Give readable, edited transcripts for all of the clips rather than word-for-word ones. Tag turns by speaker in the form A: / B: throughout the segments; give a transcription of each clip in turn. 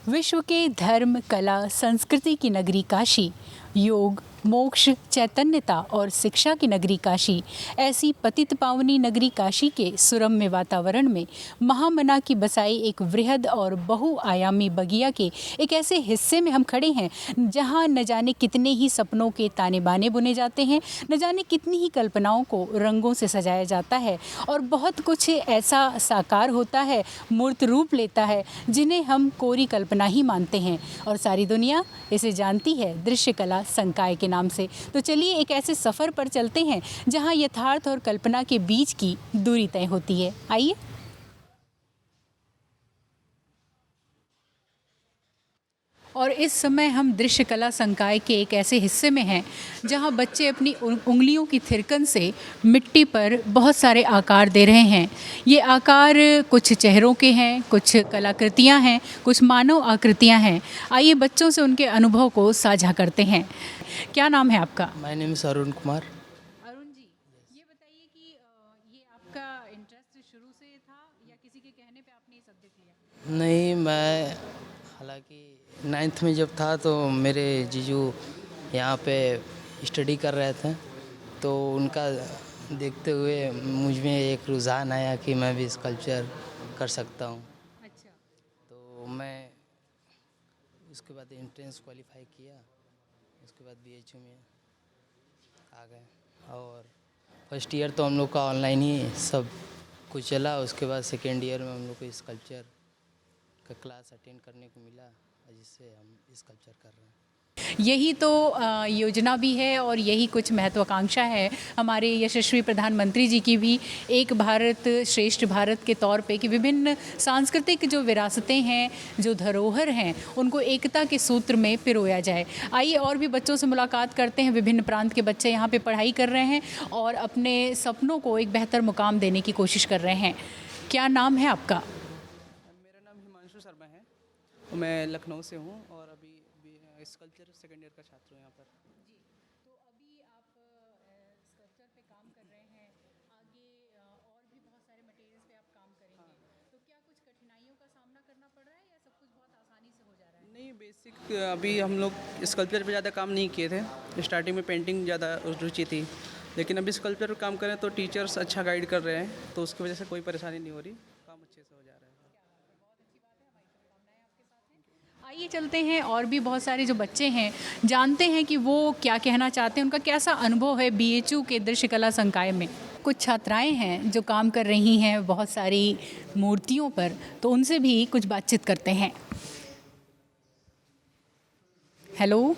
A: विश्व के धर्म, कला, संस्कृति की नगरी काशी, योग, मोक्ष, चैतन्यता और शिक्षा की नगरी काशी, ऐसी पतित पावनी नगरी काशी के सुरम्य वातावरण में महामना की बसाई एक वृहद और बहुआयामी बगिया के एक ऐसे हिस्से में हम खड़े हैं जहां न जाने कितने ही सपनों के ताने बाने बुने जाते हैं, न जाने कितनी ही कल्पनाओं को रंगों से सजाया जाता है और बहुत कुछ ऐसा साकार होता है, मूर्त रूप लेता है, जिन्हें हम कोरी कल्पना ही मानते हैं और सारी दुनिया इसे जानती है दृश्य कला संकाय के नाम से। तो चलिए एक ऐसे सफ़र पर चलते हैं जहां यथार्थ और कल्पना के बीच की दूरी तय होती है। आइए। और इस समय हम दृश्य कला संकाय के एक ऐसे हिस्से में हैं जहां बच्चे अपनी उंगलियों की थिरकन से मिट्टी पर बहुत सारे आकार दे रहे हैं। ये आकार कुछ चेहरों के हैं, कुछ कलाकृतियां हैं, कुछ मानव आकृतियां हैं। आइए बच्चों से उनके अनुभव को साझा करते हैं। क्या नाम है आपका?
B: My name is Arun Kumar.
A: Arun ji, ये बताइए कि ये आपका इंटरेस्ट शुरू से था या किसी के कहने पे आपने ये सब्जेक्ट लिया?
B: नहीं, मैं हालांकि 9th में जब था तो मेरे जीजू यहाँ पे स्टडी कर रहे थे, तो उनका देखते हुए मुझ में एक रुझान आया कि मैं भी स्कल्पचर कर सकता हूँ।
A: अच्छा।
B: तो मैं उसके बाद एंट्रेंस क्वालिफाई किया, उसके बाद BHU में आ गए और फर्स्ट ईयर तो हम लोग का ऑनलाइन ही सब कुछ चला। उसके बाद सेकेंड ईयर में हम लोग को स्कल्पचर का क्लास अटेंड करने को मिला, जिससे हम स्कल्पचर कर रहे हैं।
A: यही तो योजना भी है और यही कुछ महत्वाकांक्षा है हमारे यशस्वी प्रधानमंत्री जी की भी, एक भारत श्रेष्ठ भारत के तौर पे, कि विभिन्न सांस्कृतिक जो विरासतें हैं, जो धरोहर हैं, उनको एकता के सूत्र में पिरोया जाए। आइए और भी बच्चों से मुलाकात करते हैं। विभिन्न प्रांत के बच्चे यहाँ पे पढ़ाई कर रहे हैं और अपने सपनों को एक बेहतर मुकाम देने की कोशिश कर रहे हैं। क्या नाम है आपका?
C: मेरा नाम हिमांशु शर्मा है। मैं लखनऊ से हूँ और अभी स्कल्पचर सेकेंड ईयर का छात्र हूँ यहाँ पर।
A: जी, तो अभी आप स्कल्पचर पे काम कर रहे हैं, आगे और भी बहुत सारे मटेरियल्स पे आप काम करेंगे। तो क्या कुछ कठिनाइयों का सामना करना पड़ रहा है या सब कुछ बहुत आसानी से हो जा रहा है?
C: नहीं, बेसिक अभी हम लोग स्कल्पचर पे ज़्यादा काम नहीं किए थे। स्टार्टिंग में पेंटिंग ज़्यादा रुचि थी, लेकिन अभी स्कल्पचर पर काम करें तो टीचर्स अच्छा गाइड कर रहे हैं, तो उसकी वजह से कोई परेशानी नहीं हो रही, काम अच्छे से हो जा रहा है।
A: आइए चलते हैं और भी बहुत सारे जो बच्चे हैं जानते हैं कि वो क्या कहना चाहते हैं, उनका कैसा अनुभव है BHU के दृश्य कला संकाय में। कुछ छात्राएं हैं जो काम कर रही हैं बहुत सारी मूर्तियों पर, तो उनसे भी कुछ बातचीत करते हैं। हेलो,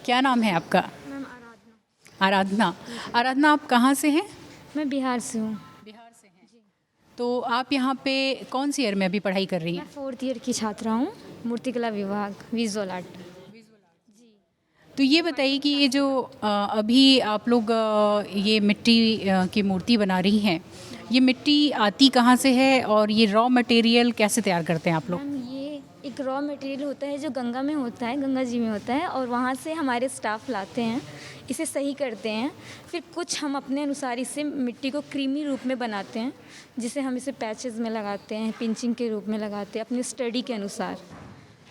A: क्या नाम है आपका?
D: मैम आराधना।
A: आराधना। आराधना, आप कहाँ से हैं?
D: मैं बिहार से हूँ।
A: बिहार से हैं। तो आप यहाँ पे कौन सी ईयर में अभी पढ़ाई कर रही
D: मैं
A: हैं?
D: 4th ईयर की छात्रा हूँ, मूर्तिकला विभाग, विजुअल आर्ट। जी।
A: तो ये बताइए कि ये जो अभी आप लोग ये मिट्टी की मूर्ति बना रही हैं, ये मिट्टी आती कहाँ से है और ये रॉ मटेरियल कैसे तैयार करते हैं आप लोग?
D: मैम ये एक रॉ मटेरियल होता है जो गंगा में होता है, गंगा जी में होता है, और वहाँ से हमारे स्टाफ लाते हैं, इसे सही करते हैं। फिर कुछ हम अपने अनुसार इसे मिट्टी को क्रीमी रूप में बनाते हैं, जिसे हम इसे पैचेस में लगाते हैं, पिंचिंग के रूप में लगाते हैं अपनी स्टडी के अनुसार।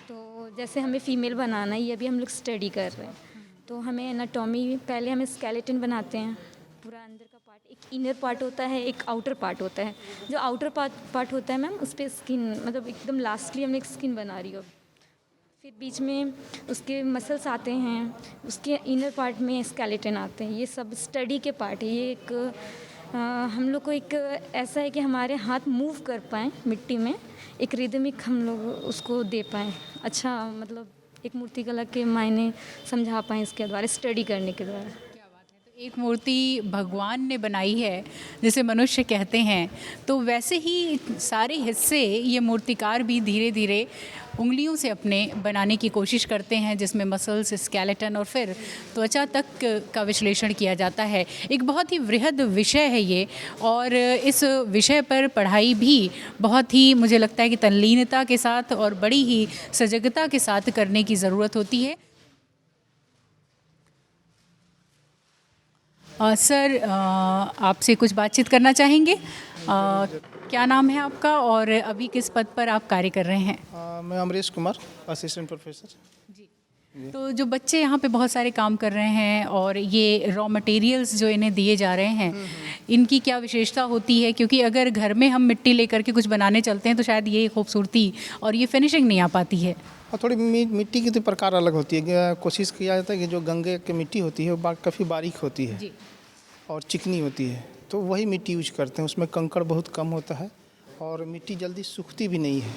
D: तो जैसे हमें फ़ीमेल बनाना है, ये अभी हम लोग स्टडी कर रहे हैं, तो हमें एनाटॉमी, पहले हमें स्केलेटन बनाते हैं, पूरा अंदर का पार्ट, एक इनर पार्ट होता है, एक आउटर पार्ट होता है। जो आउटर पार्ट होता है मैम, उस पर स्किन, मतलब एकदम लास्टली हमने एक स्किन बना रही हो। फिर बीच में उसके मसल्स आते हैं, उसके इनर पार्ट में स्केलेटन आते हैं। ये सब स्टडी के पार्ट है। ये एक हम लोग को एक ऐसा है कि हमारे हाथ मूव कर पाएँ मिट्टी में, एक रिदमिक हम लोग उसको दे पाएँ। अच्छा, मतलब एक मूर्तिकला के मायने समझा पाएँ इसके द्वारा, स्टडी करने के द्वारा।
A: तो एक मूर्ति भगवान ने बनाई है जिसे मनुष्य कहते हैं, तो वैसे ही सारे हिस्से ये मूर्तिकार भी धीरे धीरे उंगलियों से अपने बनाने की कोशिश करते हैं, जिसमें मसल्स, स्केलेटन और फिर त्वचा तक का विश्लेषण किया जाता है। एक बहुत ही वृहद विषय है ये, और इस विषय पर पढ़ाई भी बहुत ही, मुझे लगता है कि तल्लीनता के साथ और बड़ी ही सजगता के साथ करने की ज़रूरत होती है। सर, आपसे कुछ बातचीत करना चाहेंगे? क्या नाम है आपका और अभी किस पद पर आप कार्य कर रहे हैं?
E: मैं अमरीश कुमार, असिस्टेंट प्रोफेसर।
A: जी। तो जो बच्चे यहाँ पे बहुत सारे काम कर रहे हैं और ये रॉ मटेरियल्स जो इन्हें दिए जा रहे हैं, इनकी क्या विशेषता होती है? क्योंकि अगर घर में हम मिट्टी लेकर के कुछ बनाने चलते हैं तो शायद ये खूबसूरती और ये फिनिशिंग नहीं आ पाती है।
E: और थोड़ी मिट्टी की तो प्रकार अलग होती है। कोशिश किया जाता है कि जो गंगे की मिट्टी होती है वो काफ़ी बारीक होती है
A: जी।
E: और चिकनी होती है, तो वही मिट्टी यूज करते हैं। उसमें कंकड़ बहुत कम होता है और मिट्टी जल्दी सूखती भी नहीं है,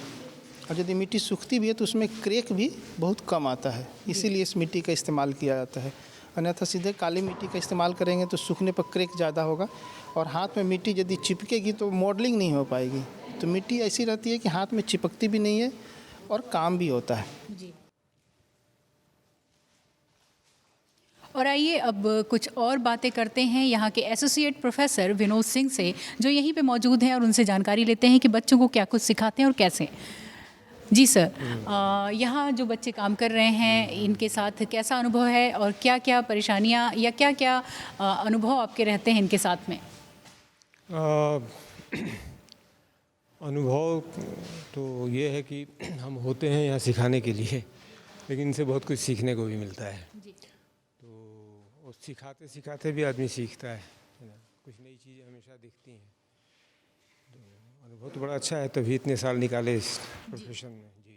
E: और यदि मिट्टी सूखती भी है तो उसमें क्रैक भी बहुत कम आता है, इसीलिए इस मिट्टी का इस्तेमाल किया जाता है। अन्यथा सीधे काली मिट्टी का इस्तेमाल करेंगे तो सूखने पर क्रैक ज़्यादा होगा, और हाथ में मिट्टी यदि चिपकेगी तो मॉडलिंग नहीं हो पाएगी। तो मिट्टी ऐसी रहती है कि हाथ में चिपकती भी नहीं है और काम भी होता है।
A: जी। और आइए अब कुछ और बातें करते हैं यहाँ के एसोसिएट प्रोफेसर विनोद सिंह से, जो यहीं पे मौजूद हैं, और उनसे जानकारी लेते हैं कि बच्चों को क्या कुछ सिखाते हैं और कैसे। जी सर, यहाँ जो बच्चे काम कर रहे हैं इनके साथ कैसा अनुभव है और क्या क्या परेशानियाँ या क्या क्या अनुभव आपके रहते हैं इनके साथ में?
F: अनुभव तो ये है कि हम होते हैं यहाँ सिखाने के लिए, लेकिन इनसे बहुत कुछ सीखने को भी मिलता है। तो और सिखाते सिखाते भी आदमी सीखता है ना, कुछ नई चीज़ें हमेशा दिखती हैं। तो अनुभव तो बड़ा अच्छा है, तभी इतने साल निकाले इस प्रोफेशन में। जी।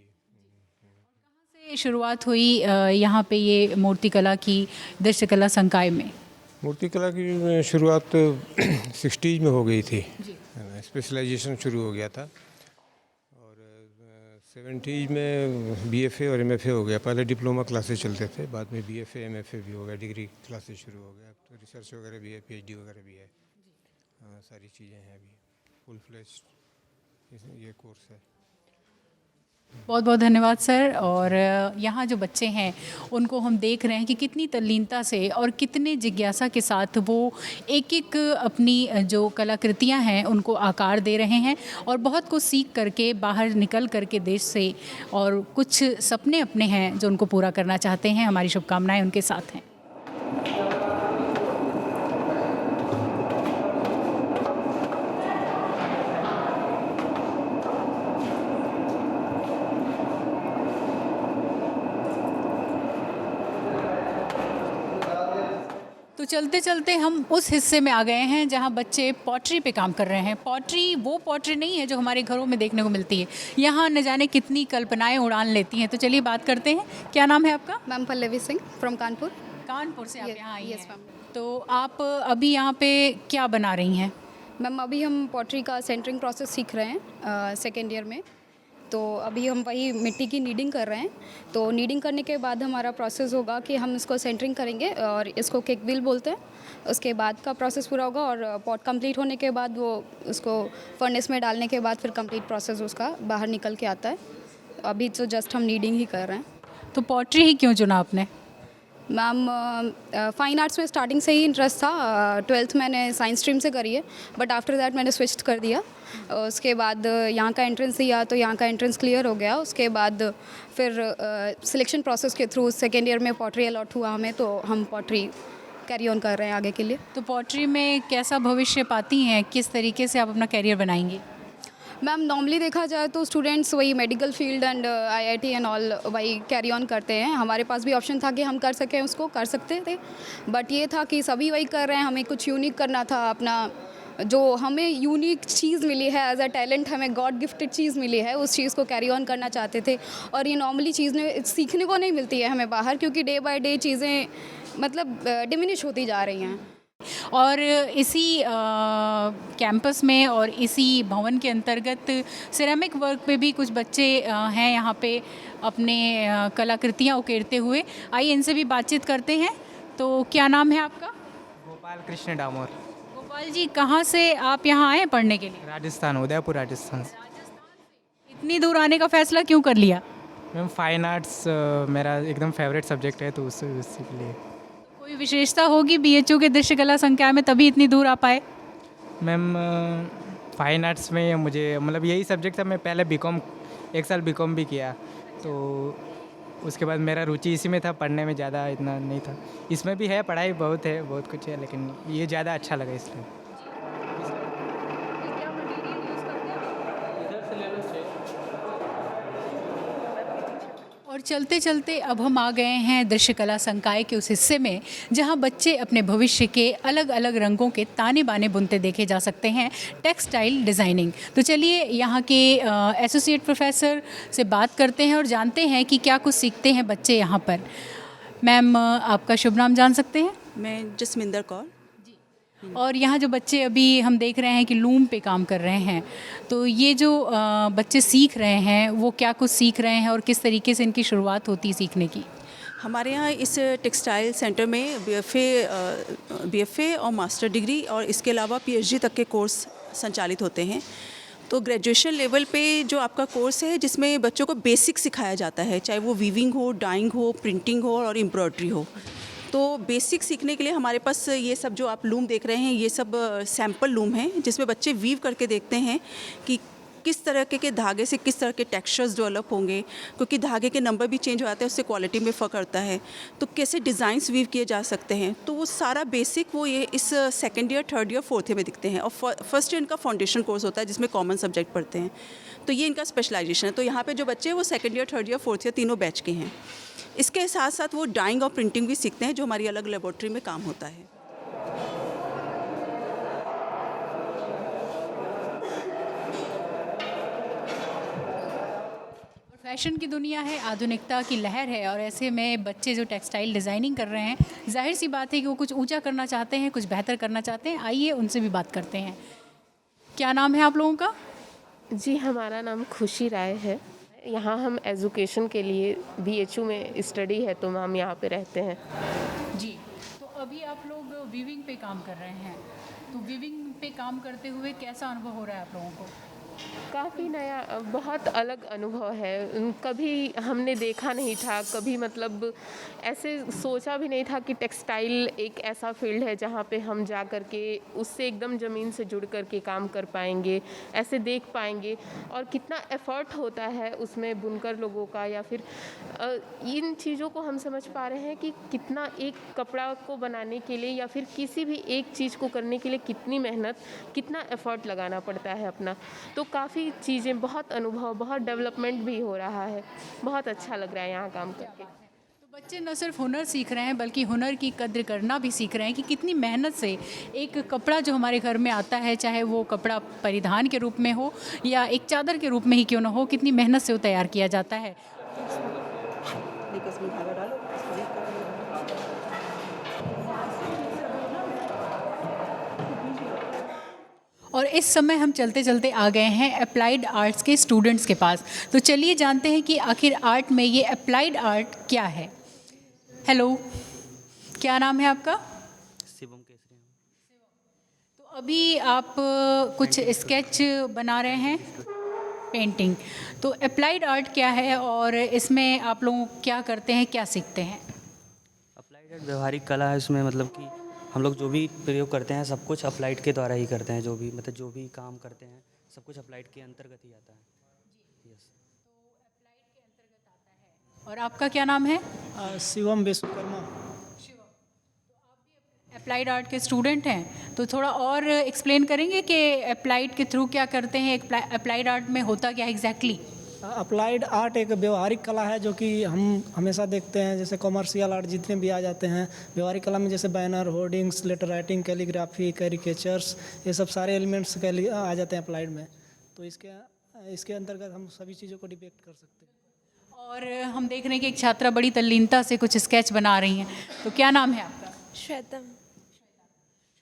A: कहाँ से शुरुआत हुई यहाँ पे ये मूर्तिकला की दृश्यकला संकाय में?
F: मूर्तिकला की शुरुआत 60s में हो गई थी, स्पेशलाइजेशन शुरू हो गया था, और 70s में BFA और MFA हो गया। पहले डिप्लोमा क्लासेस चलते थे, बाद में BFA MFA भी हो गया, डिग्री क्लासेस शुरू हो गया। तो रिसर्च वगैरह भी है, PhD वगैरह भी है, सारी चीज़ें हैं। अभी फुल फ्लेज ये कोर्स है।
A: बहुत बहुत धन्यवाद सर। और यहाँ जो बच्चे हैं उनको हम देख रहे हैं कि कितनी तल्लीनता से और कितने जिज्ञासा के साथ वो एक एक अपनी जो कलाकृतियाँ हैं उनको आकार दे रहे हैं, और बहुत कुछ सीख करके बाहर निकल करके देश से, और कुछ सपने अपने हैं जो उनको पूरा करना चाहते हैं। हमारी शुभकामनाएं उनके साथ हैं। तो चलते चलते हम उस हिस्से में आ गए हैं जहां बच्चे पॉटरी पे काम कर रहे हैं। पॉटरी वो पॉटरी नहीं है जो हमारे घरों में देखने को मिलती है, यहाँ न जाने कितनी कल्पनाएं उड़ान लेती हैं। तो चलिए बात करते हैं। क्या नाम है आपका?
G: Ma'am Pallavi Singh from Kanpur.
A: कानपुर से आप यहाँ आई
G: yes,
A: हैं।
G: ma'am.
A: तो आप अभी यहाँ पे क्या बना रही हैं?
G: मैम अभी हम पॉटरी का सेंटरिंग प्रोसेस सीख रहे हैं सेकेंड ईयर में। तो अभी हम वही मिट्टी की नीडिंग कर रहे हैं। तो नीडिंग करने के बाद हमारा प्रोसेस होगा कि हम इसको सेंटरिंग करेंगे, और इसको केक व्हील बोलते हैं। उसके बाद का प्रोसेस पूरा होगा, और पॉट कंप्लीट होने के बाद वो उसको फर्नेस में डालने के बाद फिर कंप्लीट प्रोसेस उसका बाहर निकल के आता है। अभी तो जस्ट हम नीडिंग ही कर रहे हैं।
A: तो पॉटरी ही क्यों चुना आपने?
G: मैम फ़ाइन आर्ट्स में स्टार्टिंग से ही इंटरेस्ट था। 12th मैंने साइंस स्ट्रीम से करी है, बट आफ्टर दैट मैंने स्विच कर दिया। उसके बाद यहाँ का एंट्रेंस दिया तो यहाँ का एंट्रेंस क्लियर हो गया। उसके बाद फिर सिलेक्शन प्रोसेस के थ्रू सेकेंड ईयर में पॉटरी अलॉट हुआ हमें, तो हम पॉटरी कैरी ऑन कर रहे हैं आगे के लिए।
A: तो पॉटरी में कैसा भविष्य पाती हैं? किस तरीके से आप अपना कैरियर बनाएंगी?
G: मैम नॉर्मली देखा जाए तो स्टूडेंट्स वही medical field and IIT and all वही कैरी ऑन करते हैं। हमारे पास भी ऑप्शन था कि हम कर सकें, उसको कर सकते थे, बट ये था कि सभी वही कर रहे हैं। हमें कुछ यूनिक करना था अपना, जो हमें यूनिक चीज़ मिली है एज अ टैलेंट, हमें गॉड गिफ्टेड चीज़ मिली है, उस चीज़ को कैरी ऑन करना चाहते थे। और ये नॉर्मली चीज़ें सीखने को नहीं मिलती है हमें बाहर, क्योंकि डे बाय डे चीज़ें मतलब डिमिनिश होती जा रही हैं।
A: और इसी कैंपस में और इसी भवन के अंतर्गत सिरेमिक वर्क पे भी कुछ बच्चे हैं यहाँ पे अपने कलाकृतियाँ उकेरते हुए। आइए इनसे भी बातचीत करते हैं। तो क्या नाम है आपका?
H: गोपाल कृष्ण डामोर।
A: गोपाल जी, कहाँ से आप यहाँ आए पढ़ने के लिए?
H: राजस्थान, उदयपुर राजस्थान।
A: इतनी दूर आने का फैसला क्यों कर लिया?
H: मैम फ़ाइन आर्ट्स मेरा एकदम फेवरेट सब्जेक्ट है, तो उसी के लिए।
A: कोई विशेषता होगी BHU के दृश्यकला संकाय में तभी इतनी दूर आ पाए?
H: मैम फ़ाइन आर्ट्स में मुझे मतलब यही सब्जेक्ट था। मैं पहले BCom 1 साल BCom भी किया, तो उसके बाद मेरा रुचि इसी में था, पढ़ने में ज़्यादा इतना नहीं था। इसमें भी है, पढ़ाई बहुत है, बहुत कुछ है, लेकिन ये ज़्यादा अच्छा लगा इसलिए।
A: और चलते चलते अब हम आ गए हैं दृश्य कला संकाय के उस हिस्से में जहां बच्चे अपने भविष्य के अलग अलग रंगों के ताने बाने बुनते देखे जा सकते हैं, टेक्सटाइल डिज़ाइनिंग। तो चलिए यहाँ के एसोसिएट प्रोफेसर से बात करते हैं और जानते हैं कि क्या कुछ सीखते हैं बच्चे यहाँ पर। मैम, आपका शुभ नाम जान सकते हैं?
I: मैं जसमिंदर कौर।
A: और यहाँ जो बच्चे अभी हम देख रहे हैं कि लूम पे काम कर रहे हैं, तो ये जो बच्चे सीख रहे हैं वो क्या कुछ सीख रहे हैं और किस तरीके से इनकी शुरुआत होती है सीखने की?
I: हमारे यहाँ इस टेक्सटाइल सेंटर में बीएफए और मास्टर डिग्री और इसके अलावा पीएचडी तक के कोर्स संचालित होते हैं। तो ग्रेजुएशन लेवल पे जो आपका कोर्स है जिसमें बच्चों को बेसिक सिखाया जाता है, चाहे वो वीविंग हो, डाइंग हो, प्रिंटिंग हो और एम्ब्रॉयडरी हो। तो बेसिक सीखने के लिए हमारे पास ये सब जो आप लूम देख रहे हैं ये सब सैम्पल लूम हैं जिसमें बच्चे वीव करके देखते हैं कि किस तरह के धागे से किस तरह के टेक्सचर्स डेवलप होंगे, क्योंकि धागे के नंबर भी चेंज हो जाते हैं, उससे क्वालिटी में फ़र्क करता है। तो कैसे डिज़ाइंस वीव किए जा सकते हैं, तो वो सारा बेसिक वो ये इस second year, third year, fourth year में दिखते हैं। और फर्स्ट ईयर इनका फाउंडेशन कोर्स होता है जिसमें कॉमन सब्जेक्ट पढ़ते हैं। तो ये इनका स्पेशलाइजेशन है। तो यहाँ पर जो बच्चे हैं वो second year, third year, fourth year तीनों बैच के हैं। इसके साथ साथ वो डाइंग और प्रिंटिंग भी सीखते हैं जो हमारी अलग लेबोरेटरी में काम होता है।
A: फैशन की दुनिया है, आधुनिकता की लहर है और ऐसे में बच्चे जो टेक्सटाइल डिज़ाइनिंग कर रहे हैं, जाहिर सी बात है कि वो कुछ ऊंचा करना चाहते हैं, कुछ बेहतर करना चाहते हैं। आइए उनसे भी बात करते हैं। क्या नाम है आप लोगों का?
J: जी, हमारा नाम खुशी राय है। यहाँ हम एजुकेशन के लिए BHU में स्टडी है तो हम यहाँ पे रहते हैं।
A: जी, तो अभी आप लोग वीविंग पे काम कर रहे हैं, तो वीविंग पे काम करते हुए कैसा अनुभव हो रहा है आप लोगों को?
J: काफ़ी नया, बहुत अलग अनुभव है। कभी हमने देखा नहीं था, कभी मतलब ऐसे सोचा भी नहीं था कि टेक्सटाइल एक ऐसा फील्ड है जहाँ पे हम जा कर के उससे एकदम ज़मीन से जुड़ कर के काम कर पाएंगे, ऐसे देख पाएंगे। और कितना एफ़र्ट होता है उसमें बुनकर लोगों का, या फिर इन चीज़ों को हम समझ पा रहे हैं कि कितना एक कपड़ा को बनाने के लिए या फिर किसी भी एक चीज़ को करने के लिए कितनी मेहनत, कितना एफ़र्ट लगाना पड़ता है अपना। तो काफ़ी चीज़ें, बहुत अनुभव, बहुत डेवलपमेंट भी हो रहा है। बहुत अच्छा लग रहा है यहाँ काम करके।
A: तो बच्चे न सिर्फ हुनर सीख रहे हैं बल्कि हुनर की कद्र करना भी सीख रहे हैं कि कितनी मेहनत से एक कपड़ा जो हमारे घर में आता है, चाहे वो कपड़ा परिधान के रूप में हो या एक चादर के रूप में ही क्यों ना हो, कितनी मेहनत से वो तैयार किया जाता है। और इस समय हम चलते चलते आ गए हैं अप्लाइड आर्ट्स के स्टूडेंट्स के पास। तो चलिए जानते हैं कि आखिर आर्ट में ये अप्लाइड आर्ट क्या है। हेलो, क्या नाम है आपका?
B: शिवम केसरी।
A: तो अभी आप कुछ स्केच बना रहे हैं, पेंटिंग। तो अप्लाइड आर्ट क्या है और इसमें आप लोग क्या करते हैं, क्या सीखते हैं?
K: अप्लाइड आर्ट व्यवहारिक कला है। उसमें मतलब कि हम लोग जो भी प्रयोग करते हैं सब कुछ अप्लाइड के द्वारा ही करते हैं। जो भी मतलब जो भी काम करते हैं सब कुछ अप्लाइड के अंतर्गत ही आता है। यस,
A: तो अप्लाइड के अंतर्गत आता है। और आपका क्या नाम है?
C: शिवम विश्वकर्मा।
A: शिवम, तो आप भी अप्लाइड आर्ट के स्टूडेंट हैं, तो थोड़ा और एक्सप्लेन करेंगे कि अप्लाइड के थ्रू क्या करते हैं, अप्लाइड आर्ट में होता क्या है एग्जैक्टली?
L: अप्लाइड आर्ट एक व्यवहारिक कला है जो कि हम हमेशा देखते हैं। जैसे कॉमर्शियल आर्ट जितने भी आ जाते हैं, व्यवहारिक कला में जैसे banner, hoardings, letter writing, calligraphy, caricatures, ये सब सारे एलिमेंट्स आ जाते हैं अप्लाइड में। तो इसके अंतर्गत हम सभी चीज़ों को डिपिक्ट कर सकते हैं।
A: और हम देख रहे हैं कि एक छात्रा बड़ी तल्लीनता से कुछ स्केच बना रही हैं। तो क्या नाम है आपका?
M: श्वेता।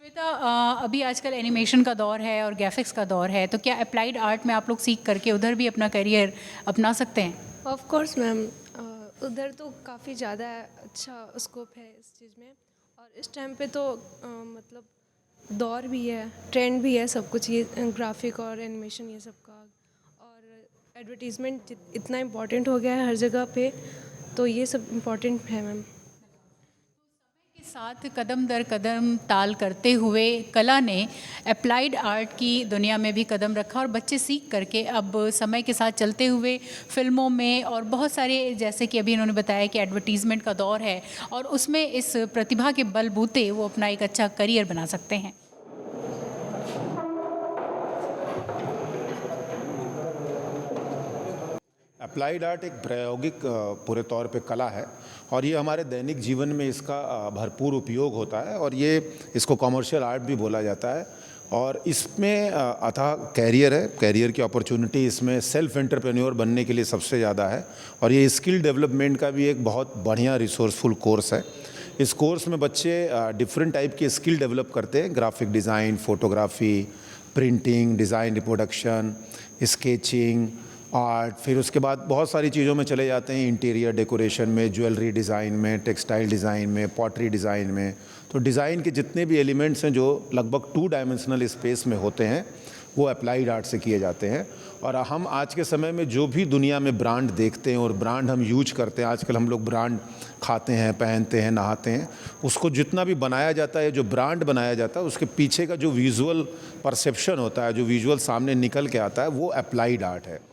A: श्वेता, अभी आजकल एनिमेशन का दौर है और ग्राफिक्स का दौर है, तो क्या अप्लाइड आर्ट में आप लोग सीख करके उधर भी अपना करियर अपना सकते हैं?
M: ऑफ कोर्स मैम, उधर तो काफ़ी ज़्यादा अच्छा स्कोप है इस चीज़ में। और इस टाइम पे तो मतलब दौर भी है, ट्रेंड भी है सब कुछ, ये ग्राफिक और एनिमेशन ये सब का। और एडवर्टीज़मेंट इतना इम्पोर्टेंट हो गया है हर जगह पे, तो ये सब इम्पोर्टेंट है मैम।
A: के साथ कदम दर कदम ताल करते हुए कला ने अप्लाइड आर्ट की दुनिया में भी कदम रखा और बच्चे सीख करके अब समय के साथ चलते हुए फिल्मों में और बहुत सारे, जैसे कि अभी इन्होंने बताया कि एडवर्टीज़मेंट का दौर है और उसमें इस प्रतिभा के बलबूते वो अपना एक अच्छा करियर बना सकते हैं।
N: अप्लाइड आर्ट एक प्रायोगिक पूरे तौर पे कला है और ये हमारे दैनिक जीवन में इसका भरपूर उपयोग होता है और ये इसको कॉमर्शियल आर्ट भी बोला जाता है और इसमें अथाह कैरियर है। कैरियर की अपॉर्चुनिटी इसमें सेल्फ एंटरप्रेन्योर बनने के लिए सबसे ज़्यादा है और ये स्किल डेवलपमेंट का भी एक बहुत बढ़िया रिसोर्सफुल कोर्स है। इस कोर्स में बच्चे डिफरेंट टाइप के स्किल डेवलप करते हैं, graphic design, photography, printing, design reproduction, sketching, art, फिर उसके बाद बहुत सारी चीज़ों में चले जाते हैं, इंटीरियर डेकोरेशन में, ज्वेलरी डिज़ाइन में, टेक्सटाइल डिज़ाइन में, पॉटरी डिज़ाइन में। तो डिज़ाइन के जितने भी एलिमेंट्स हैं जो लगभग 2 डायमेंशनल स्पेस में होते हैं वो अप्लाइड आर्ट से किए जाते हैं। और हम आज के समय में जो भी दुनिया में ब्रांड देखते हैं और ब्रांड हम यूज करते हैं, आजकल हम लोग ब्रांड खाते हैं, पहनते हैं, नहाते हैं, उसको जितना भी बनाया जाता है, जो ब्रांड बनाया जाता है, उसके पीछे का जो विजुअल परसेप्शन होता है, जो विजुअल सामने निकल के आता है, वो अप्लाइड आर्ट है।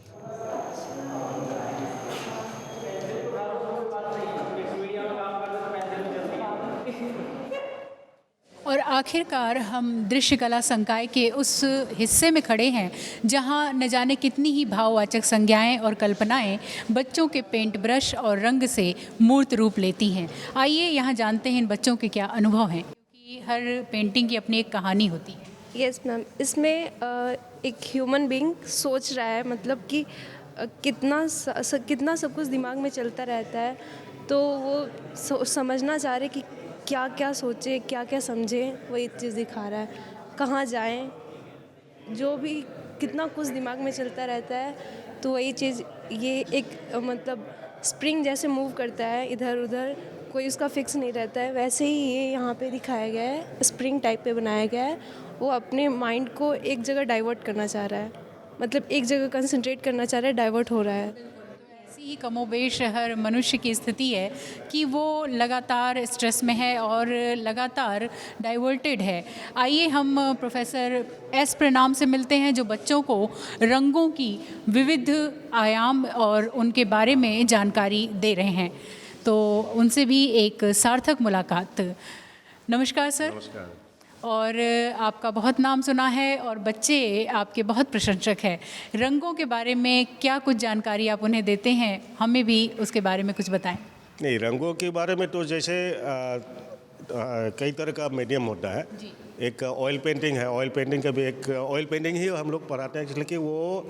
A: और आखिरकार हम दृश्य कला संकाय के उस हिस्से में खड़े हैं जहां न जाने कितनी ही भाववाचक संज्ञाएं और कल्पनाएं बच्चों के पेंट ब्रश और रंग से मूर्त रूप लेती हैं। आइए यहां जानते हैं इन बच्चों के क्या अनुभव हैं, क्योंकि हर पेंटिंग की अपनी एक कहानी होती है।
M: यस मैम, इसमें एक ह्यूमन बीइंग सोच रहा है, मतलब कि कितना सब कुछ दिमाग में चलता रहता है, तो वो समझना चाह रहे कि क्या क्या सोचे, क्या क्या समझे, वही चीज़ दिखा रहा है। कहाँ जाएं, जो भी कितना कुछ दिमाग में चलता रहता है, तो वही चीज़ ये एक मतलब स्प्रिंग जैसे मूव करता है इधर उधर, कोई उसका फिक्स नहीं रहता है, वैसे ही ये यहाँ पे दिखाया गया है, स्प्रिंग टाइप पे बनाया गया है। वो अपने माइंड को एक जगह डाइवर्ट करना चाह रहा है, मतलब एक जगह कंसंट्रेट करना चाह रहा है, डाइवर्ट हो रहा है।
A: ही कमोबेश हर मनुष्य की स्थिति है कि वो लगातार स्ट्रेस में है और लगातार डाइवर्टेड है। आइए हम प्रोफेसर एस प्रणाम से मिलते हैं जो बच्चों को रंगों की विविध आयाम और उनके बारे में जानकारी दे रहे हैं, तो उनसे भी एक सार्थक मुलाकात। नमस्कार सर।
O: नमस्कार।
A: और आपका बहुत नाम सुना है और बच्चे आपके बहुत प्रशंसक हैं। रंगों के बारे में क्या कुछ जानकारी आप उन्हें देते हैं, हमें भी उसके बारे में कुछ बताएं।
O: नहीं, रंगों के बारे में तो जैसे कई तरह का मीडियम होता है। एक ऑयल पेंटिंग है, ऑयल पेंटिंग का भी एक ऑयल पेंटिंग ही हम लोग पढ़ाते हैं, इसलिए कि वो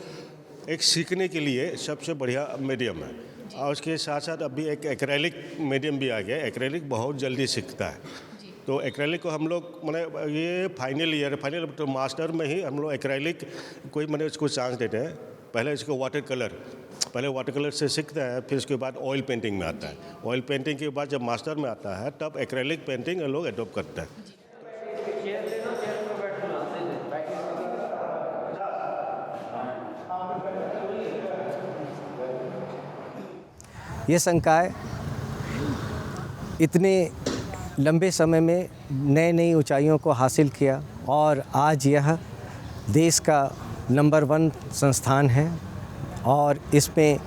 O: एक सीखने के लिए सबसे बढ़िया मीडियम है। और उसके साथ साथ अभी एक एक्रेलिक मीडियम भी आ गया। एक्रेलिक बहुत जल्दी सीखता है, तो एक्रेलिक को हम लोग मैंने ये फाइनल तो मास्टर में ही हम लोग एक्रेलिक कोई मैंने उसको चांस देते हैं। पहले इसको वाटर कलर से सीखते हैं, फिर उसके बाद ऑयल पेंटिंग में आता है। ऑयल पेंटिंग के बाद जब मास्टर में आता है तब एक्रेलिक पेंटिंग हम लोग एडॉप्ट करते हैं।
P: ये संकाय इतने लंबे समय में नई नई ऊंचाइयों को हासिल किया और आज यह देश का नंबर 1 संस्थान है और इसमें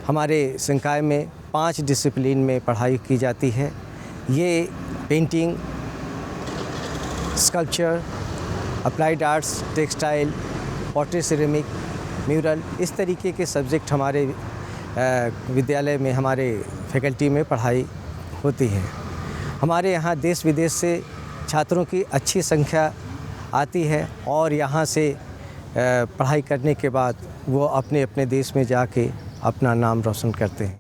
P: हमारे संकाय में 5 डिसिप्लिन में पढ़ाई की जाती है। ये painting, sculpture, applied arts, textile, pottery, ceramic, mural, इस तरीके के सब्जेक्ट हमारे विद्यालय में, हमारे फैकल्टी में पढ़ाई होती है। हमारे यहाँ देश विदेश से छात्रों की अच्छी संख्या आती है और यहाँ से पढ़ाई करने के बाद वो अपने अपने देश में जाके अपना नाम रोशन करते हैं।